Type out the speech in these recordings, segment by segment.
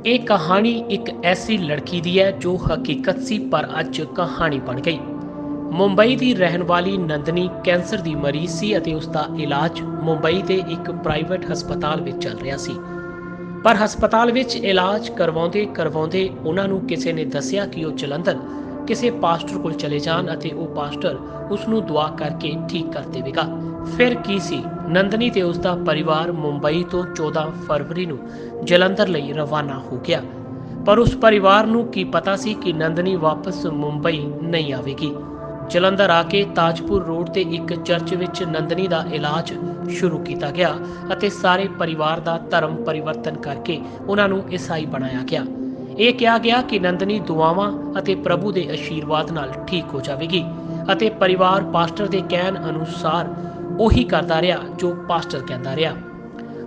ये कहानी एक ऐसी लड़की दी है जो हकीकत सी पर अज कहानी बन गई। मुंबई की रहन वाली नंदनी कैंसर की मरीज सी ਅਤੇ उसका इलाज मुंबई के एक प्राइवेट हस्पताल में चल रहा सी। पर हस्पताल ਵਿੱਚ इलाज ਕਰਵਾਉਂਦੇ ਕਰਵਾਉਂਦੇ ਉਹਨਾਂ ਨੂੰ ਕਿਸੇ ਨੇ ਦੱਸਿਆ ਕਿ ਉਹ ਜਲੰਧਰ ਕਿਸੇ ਪਾਸਟਰ ਕੋਲ ਚਲੇ ਜਾਣ ਅਤੇ ਉਹ ਪਾਸਟਰ ਉਸ ਨੂੰ ਦੁਆ ਕਰਕੇ ਠੀਕ ਕਰ ਦੇਵੇਗਾ। ਫਿਰ ਕੀ ਸੀ, ਨੰਦਨੀ ਤੇ ਉਸ ਦਾ ਪਰਿਵਾਰ ਮੁੰਬਈ ਤੋਂ 14 ਫਰਵਰੀ ਨੂੰ ਜਲੰਧਰ ਲਈ ਰਵਾਨਾ ਹੋ ਗਿਆ। ਪਰ ਉਸ ਪਰਿਵਾਰ ਨੂੰ ਕੀ ਪਤਾ ਸੀ ਕਿ ਨੰਦਨੀ ਵਾਪਸ ਮੁੰਬਈ ਨਹੀਂ ਆਵੇਗੀ। ਜਲੰਧਰ ਆ ਕੇ ਤਾਜਪੁਰ ਰੋਡ ਤੇ ਇੱਕ ਚਰਚ ਵਿੱਚ ਨੰਦਨੀ ਦਾ ਇਲਾਜ ਸ਼ੁਰੂ ਕੀਤਾ ਗਿਆ ਅਤੇ ਸਾਰੇ ਪਰਿਵਾਰ ਦਾ ਧਰਮ ਪਰਿਵਰਤਨ ਕਰਕੇ ਉਹਨਾਂ ਨੂੰ ਈਸਾਈ ਬਣਾਇਆ ਗਿਆ। ਇਹ ਕਿਹਾ ਗਿਆ ਕਿ ਨੰਦਨੀ ਦੁਆਵਾਂ ਅਤੇ ਪ੍ਰਭੂ ਦੇ ਆਸ਼ੀਰਵਾਦ ਨਾਲ ਠੀਕ ਹੋ ਜਾਵੇਗੀ ਅਤੇ ਪਰਿਵਾਰ ਪਾਸਟਰ ਦੇ ਕਹਿਣ ਅਨੁਸਾਰ ਉਹੀ ਕਰਦਾ ਰਿਹਾ ਜੋ ਪਾਸਟਰ ਕਹਿੰਦਾ ਰਿਹਾ।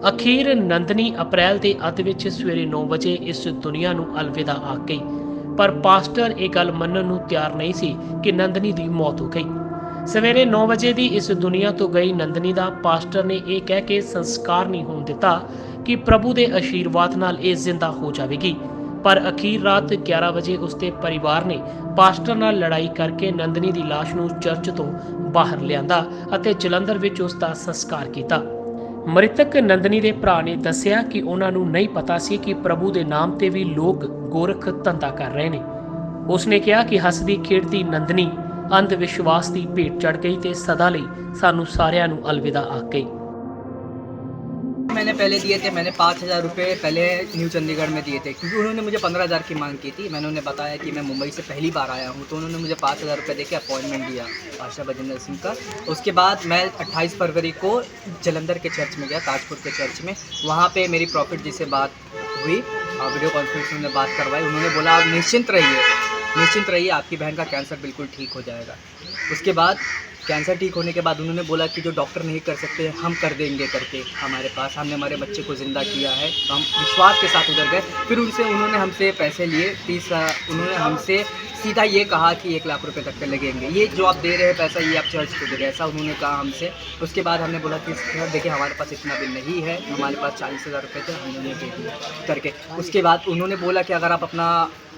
ਅਖੀਰ ਨੰਦਨੀ ਅਪ੍ਰੈਲ ਦੇ ਅੱਧ ਵਿੱਚ ਸਵੇਰੇ 9 ਵਜੇ ਇਸ ਦੁਨੀਆ ਨੂੰ ਅਲਵਿਦਾ ਆਖ ਗਈ। ਪਰ ਪਾਸਟਰ ਇਹ ਗੱਲ ਮੰਨਣ ਨੂੰ ਤਿਆਰ ਨਹੀਂ ਸੀ ਕਿ ਨੰਦਨੀ ਦੀ ਮੌਤ ਹੋ ਗਈ। ਸਵੇਰੇ 9 ਵਜੇ ਦੀ ਇਸ ਦੁਨੀਆ ਤੋਂ ਗਈ ਨੰਦਨੀ ਦਾ ਪਾਸਟਰ ਨੇ ਇਹ ਕਹਿ ਕੇ ਸੰਸਕਾਰ ਨਹੀਂ ਹੋਣ ਦਿੱਤਾ ਕਿ ਪ੍ਰਭੂ ਦੇ ਆਸ਼ੀਰਵਾਦ ਨਾਲ ਇਹ ਜ਼ਿੰਦਾ ਹੋ ਜਾਵੇਗੀ। ਪਰ ਅਖੀਰ ਰਾਤ 11 ਵਜੇ ਉਸਦੇ ਪਰਿਵਾਰ ਨੇ ਪਾਸਟਰ ਨਾਲ ਲੜਾਈ ਕਰਕੇ ਨੰਦਨੀ ਦੀ ਲਾਸ਼ ਨੂੰ ਚਰਚ ਤੋਂ ਬਾਹਰ ਲਿਆਂਦਾ ਅਤੇ ਜਲੰਧਰ ਵਿੱਚ ਉਸ ਦਾ ਸੰਸਕਾਰ ਕੀਤਾ। ਮ੍ਰਿਤਕ ਨੰਦਨੀ ਦੇ ਭਰਾ ਨੇ ਦੱਸਿਆ ਕਿ ਉਹਨਾਂ ਨੂੰ ਨਹੀਂ ਪਤਾ ਸੀ ਕਿ ਪ੍ਰਭੂ ਦੇ ਨਾਮ ਤੇ ਵੀ ਲੋਕ ਗੋਰਖ ਧੰਦਾ ਕਰ ਰਹੇ ਨੇ। ਉਸਨੇ ਕਿਹਾ ਕਿ ਹੱਸਦੀ ਖੇਡਦੀ ਨੰਦਨੀ ਅੰਧ ਵਿਸ਼ਵਾਸ ਦੀ ਭੇਟ ਚੜ ਗਈ ਤੇ ਸਦਾ ਲਈ ਸਾਨੂੰ ਸਾਰਿਆਂ ਨੂੰ ਅਲਵਿਦਾ ਆਖ ਗਈ। मैंने पहले दिए थे, मैंने 5,000 रुपये पहले न्यू चंडीगढ़ में दिए थे क्योंकि उन्होंने मुझे 15,000 की मांग की थी। मैंने उन्हें बताया कि मैं मुंबई से पहली बार आया हूँ, तो उन्होंने मुझे 5,000 रुपये देके अपॉइंटमेंट दिया आशा भजेंद्र सिंह का। उसके बाद मैं 28 फरवरी को जलंधर के चर्च में गया, ताजपुर के चर्च में। वहाँ पे मेरी प्रॉफिट जी से बात हुई और वीडियो कॉन्फ्रेंस में बात करवाई। उन्होंने बोला आप निश्चिंत रहिए, आपकी बहन का कैंसर बिल्कुल ठीक हो जाएगा। उसके बाद कैंसर ठीक होने के बाद उन्होंने बोला कि जो डॉक्टर नहीं कर सकते हम कर देंगे करके हमारे पास हमने हमारे बच्चे को ज़िंदा किया है। तो हम विश्वास के साथ उधर गए। फिर उन्होंने हमसे पैसे लिए उन्होंने हमसे सीधा ये कहा कि 1 लाख रुपए तक के लगेंगे, ये जो आप दे रहे हैं पैसा ये आप चर्च को दे रहे हैं, ऐसा उन्होंने कहा हमसे। उसके बाद हमने बोला कि सर देखिए हमारे पास इतना बिल नहीं है, हमारे पास 40,000 रुपये थे, हमने उन्हें दे दिए करके। उसके बाद उन्होंने बोला कि अगर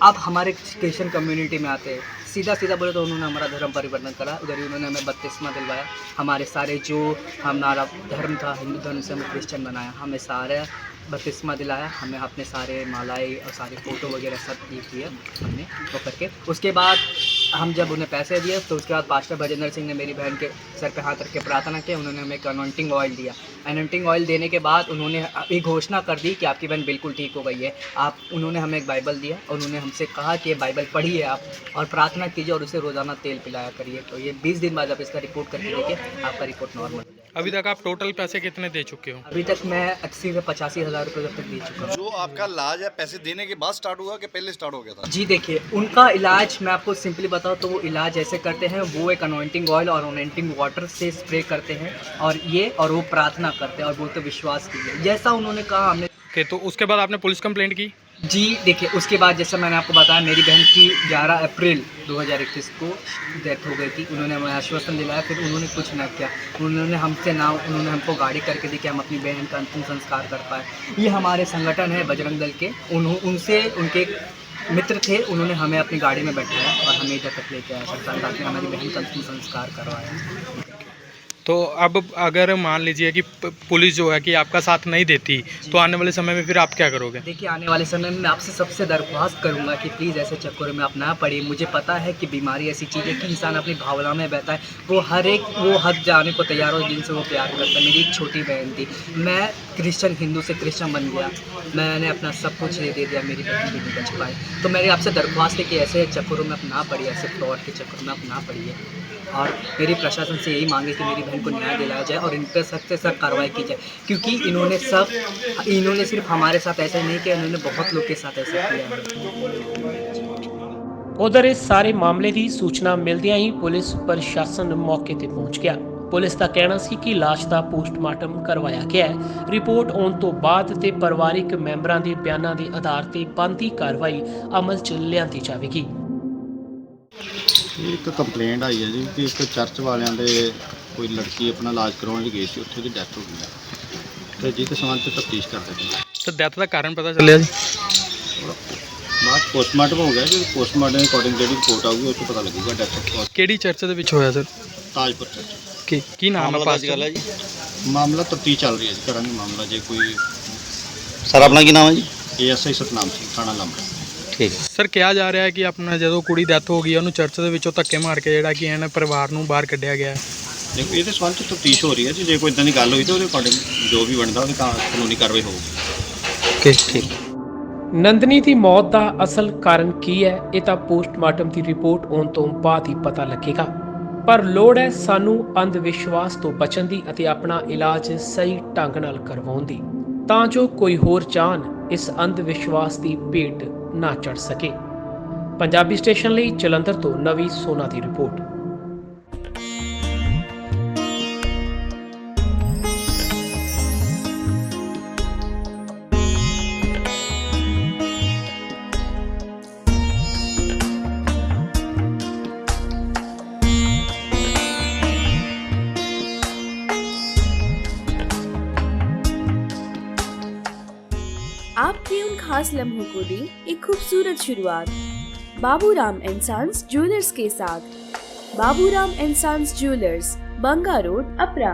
आप हमारे क्रिश्चियन कम्युनिटी में आते हैं, सीधा बोले तो उन्होंने हमारा धर्म परिवर्तन करा। उधर ही उन्होंने हमें बपतिस्मा दिलवाया। हमारे सारे जो हमारा धर्म था हिंदू धर्म से हमें क्रिश्चियन बनाया, हमें सारे बपतिस्मा दिलाया, हमें अपने सारे मालाएं और सारे फ़ोटो वगैरह सब ये किया हमने वो करके। उसके बाद हम जब उन्हें पैसे दिए तो उसके बाद पास्टर भजेंद्र सिंह ने मेरी बहन के सर पे हाथ रख के प्रार्थना की। उन्होंने हमें एक अनॉइंटिंग ऑयल दिया। अनॉइंटिंग ऑयल देने के बाद उन्होंने एक घोषणा कर दी कि आपकी बहन बिल्कुल ठीक हो गई है। उन्होंने हमें एक बाइबल दिया और उन्होंने हमसे कहा कि ये बाइबल पढ़िए आप और प्रार्थना कीजिए और उसे रोज़ाना तेल पिलाया करिए। तो ये 20 दिन बाद आप इसका रिपोर्ट करके देखिए, आपका रिपोर्ट नॉर्मल हो जाएगा। अभी तक आप टोटल पैसे कितने दे चुके हो? अभी तक मैं 80 से 85,000 रुपये तक दे चुका हूँ। जो आपका इलाज है पैसे देने के बाद स्टार्ट हुआ कि पहले स्टार्ट हो गया था? जी देखिए, उनका इलाज मैं आपको सिंपली बताऊँ तो वो इलाज ऐसे करते हैं, वो एक अनॉइंटिंग ऑयल और अनॉइंटिंग वाटर से स्प्रे करते हैं और वो प्रार्थना करते हैं और बोलते विश्वास कीजिए जैसा उन्होंने कहा हमने। ओके, तो उसके बाद आपने पुलिस कंप्लेंट की? जी देखिए, उसके बाद जैसा मैंने आपको बताया मेरी बहन की 11 अप्रैल 2021 को डेथ हो गई थी। उन्होंने हमें आश्वासन दिलाया, फिर उन्होंने कुछ ना किया। उन्होंने उन्होंने हमको गाड़ी करके दी कि हम अपनी बहन का अंतिम संस्कार कर पाए। ये हमारे संगठन है बजरंग दल के, उनसे उनके मित्र थे, उन्होंने हमें अपनी गाड़ी में बैठाया और हमें इधर तक लेके आया सरकार ताकि हमारी बहन का अंतिम संस्कार करवाया। तो अब अगर मान लीजिए कि पुलिस जो है कि आपका साथ नहीं देती तो आने वाले समय में फिर आप क्या करोगे? देखिए, आने वाले समय में मैं आपसे सबसे दरख्वास्त करूंगा कि प्लीज़ ऐसे चक्करों में आप ना पड़िए। मुझे पता है कि बीमारी ऐसी चीज़ है कि इंसान अपनी भावना में बहता है, वो हद जाने को तैयार हो जिनसे वो प्यार करता है। मेरी एक छोटी बहन थी, मैं क्रिश्चियन हिंदू से क्रिश्चियन बन गया, मैंने अपना सब कुछ दे दिया, मेरी बहन भी नहीं बच पाई। तो मेरी आपसे दरख्वास्त है कि ऐसे चक्करों में आप ना पड़िए, ऐसे फ्रॉड के चक्करों में आप ना पड़िए। और मेरी प्रशासन से यही मांगे कि मेरी बहन को न्याय दिलाया जाए और इन पर सख्त से सख्त कार्रवाई की जाए, क्योंकि इन्होंने सिर्फ हमारे साथ ऐसा नहीं किया, इन्होंने बहुत लोग के साथ ऐसा किया है। उधर इस सारे मामले की सूचना मिलदियां ही पुलिस प्रशासन मौके ते पहुंच गया। पुलिस का कहना सी कि लाश का पोस्टमार्टम करवाया गया है। रिपोर्ट आने तो बाद ते परिवारिक मैंबरां दे बयानां दे आधार ते बनदी कार्रवाई अमल च लिआंदी जावेगी। एक कंप्लेंट आई है जी कि एक चर्च वालियां दे कोई लड़की अपना इलाज करवाने गई सी, उत्थे दी डैथ हो गई है तो जिस संबंध च तफ्तीश करते हैं। तो डेथ का कारण पता चलिया जी? ਬਾਅਦ ਪੋਸਟਮਾਰਟਮ ਹੋ ਗਿਆ ਜੀ, ਪੋਸਟਮਾਰਟਮ ਦੇ ਅਕੋਰਡਿੰਗ ਜਿਹੜੀ ਰਿਪੋਰਟ ਆਊਗੀ ਉਹ 'ਚ ਪਤਾ ਲੱਗੂਗਾ ਡੈਥ ਆਫ ਕਿਹੜੀ ਚਰਚ ਦੇ ਵਿੱਚ ਹੋਇਆ ਸਰ? ਤਾਜਪੁਰ ਚਰਚ। ਕੀ ਨਾਮ ਹੈ ਪਾਸਟਰ? ਮਾਮਲਾ ਤਫਤੀਸ਼ ਚੱਲ ਰਹੀ ਹੈ ਜੀ, ਕਰਾਂਗੇ ਮਾਮਲਾ ਜੇ ਕੋਈ। ਸਰ ਆਪਣਾ ਕੀ ਨਾਮ ਹੈ ਜੀ? ASI ਸਤਨਾਮ ਸਿੰਘ, ਥਾਣਾ ਲੰਬਾ। ਠੀਕ ਸਰ ਕਿਹਾ ਜਾ ਰਿਹਾ ਹੈ ਕਿ ਆਪਣਾ ਜਦੋਂ ਕੁੜੀ ਡੈਥ ਹੋ ਗਈ ਉਹਨੂੰ ਚਰਚ ਦੇ ਵਿੱਚੋਂ ਧੱਕੇ ਮਾਰ ਕੇ ਜਿਹੜਾ ਕਿ ਇਹਨਾਂ ਪਰਿਵਾਰ ਨੂੰ ਬਾਹਰ ਕੱਢਿਆ ਗਿਆ ਹੈ। ਦੇਖੋ ਇਹਦੇ ਸੰਬੰਧ 'ਚ ਤਫਤੀਸ਼ ਹੋ ਰਹੀ ਹੈ ਜੀ, ਜੇ ਕੋਈ ਇਦਾਂ ਦੀ ਗੱਲ ਹੋਈ ਤਾਂ ਉਹਦੇ ਅਕੋਰਡਿੰਗ ਜੋ ਵੀ ਬਣਦਾ ਉਹਦੀ ਕਾਨੂੰਨੀ ਕਾਰਵਾਈ ਹੋਊਗੀ। ਠੀਕ। ਨੰਦਨੀ ਦੀ ਮੌਤ ਦਾ ਅਸਲ ਕਾਰਨ ਕੀ ਹੈ, ਇਹ ਤਾਂ ਪੋਸਟਮਾਰਟਮ ਦੀ ਰਿਪੋਰਟ ਆਉਣ ਤੋਂ ਬਾਅਦ ਹੀ ਪਤਾ ਲੱਗੇਗਾ। ਪਰ ਲੋੜ ਹੈ ਸਾਨੂੰ ਅੰਧ ਵਿਸ਼ਵਾਸ ਤੋਂ ਬਚਣ ਦੀ ਅਤੇ ਆਪਣਾ ਇਲਾਜ ਸਹੀ ਢੰਗ ਨਾਲ ਕਰਵਾਉਣ ਦੀ, ਤਾਂ ਜੋ ਕੋਈ ਹੋਰ ਜਾਨ ਇਸ ਅੰਧ ਵਿਸ਼ਵਾਸ ਦੀ ਭੇਟ ਨਾ ਚੜ ਸਕੇ। ਪੰਜਾਬੀ ਸਟੇਸ਼ਨ ਲਈ ਜਲੰਧਰ ਤੋਂ ਨਵੀਂ ਸੋਨਾ ਦੀ ਰਿਪੋਰਟ। आपके उन खास लम्हों को दी एक खूबसूरत शुरुआत बाबूराम एंड सन्स ज्वेलर्स के साथ। Baburam and sons jewellers, Banga road, अपरा।